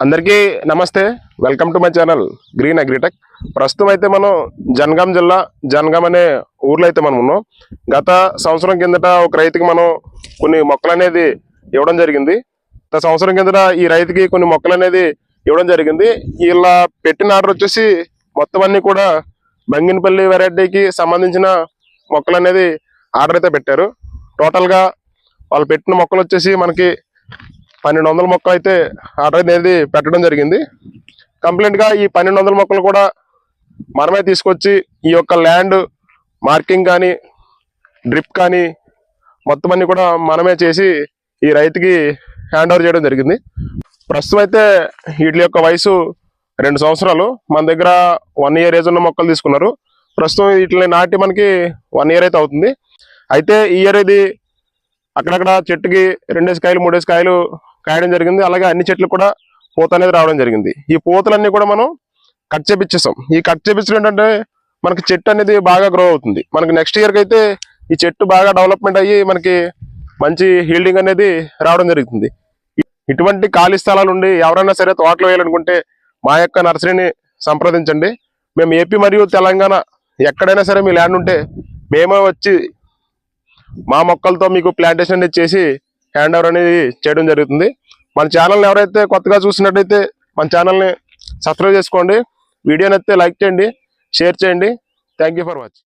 అందరికీ నమస్తే. Welcome to my channel green agritech. ప్రస్తుతం అయితే మనం జనగాం జిల్లా జనగాం అనే ఊర్లో అయితే మనం ఉన్నాం. గత సంవత్సరం కిందట ఒక రైతుకి మనం కొన్ని మొక్కలు అనేది ఇవ్వడం జరిగింది. గత సంవత్సరం కిందట ఈ రైతుకి కొన్ని మొక్కలు అనేది ఇవ్వడం జరిగింది. ఇలా పెట్టిన ఆర్డర్ వచ్చేసి మొత్తం అన్ని కూడా బంగినపల్లి వెరైటీకి సంబంధించిన మొక్కలు అనేది ఆర్డర్ అయితే పెట్టారు. టోటల్గా వాళ్ళు పెట్టిన మొక్కలు వచ్చేసి మనకి 1200 మొక్కలు అయితే ఆర్డర్ అనేది పెట్టడం జరిగింది. కంప్లీట్గా ఈ 1200 మొక్కలు కూడా మనమే తీసుకొచ్చి ఈ యొక్క ల్యాండ్ మార్కింగ్ కానీ డ్రిప్ కానీ మొత్తం అన్ని కూడా మనమే చేసి ఈ రైతుకి హ్యాండ్ ఓవర్ చేయడం జరిగింది. ప్రస్తుతం అయితే వీటి యొక్క వయసు 2 సంవత్సరాలు. మన దగ్గర 1 ఇయర్ ఏజ్ ఉన్న మొక్కలు తీసుకున్నారు. ప్రస్తుతం వీటిని నాటి మనకి 1 ఇయర్ అయితే అవుతుంది. అయితే ఈ ఇయర్ ఇది అక్కడక్కడ చెట్టుకి 2 కాయలు 3 కాయలు కాయడం జరిగింది. అలాగే అన్ని చెట్లు కూడా పూత అనేది రావడం జరిగింది. ఈ పూతలన్నీ కూడా మనం కట్ చేపించేసాం. ఈ కట్ చేపించడం ఏంటంటే మనకి చెట్టు అనేది బాగా గ్రో అవుతుంది. మనకి నెక్స్ట్ ఇయర్కి అయితే ఈ చెట్టు బాగా డెవలప్మెంట్ అయ్యి మనకి మంచి హీల్డింగ్ అనేది రావడం జరుగుతుంది. ఇటువంటి ఖాళీ స్థలాలు ఉండి ఎవరైనా సరే తోటలు వేయాలనుకుంటే మా యొక్క నర్సరీని సంప్రదించండి. మేము ఏపీ మరియు తెలంగాణ ఎక్కడైనా సరే మీ ల్యాండ్ ఉంటే మేమే వచ్చి మా మొక్కలతో మీకు ప్లాంటేషన్ అనేది చేసి హ్యాండ్ ఓవర్ అనేది చేయడం జరుగుతుంది. మన ఛానల్ని ఎవరైతే కొత్తగా చూసినట్టయితే మన ఛానల్ని సబ్స్క్రైబ్ చేసుకోండి. వీడియోని అయితే లైక్ చేయండి, షేర్ చేయండి. Thank you for watching.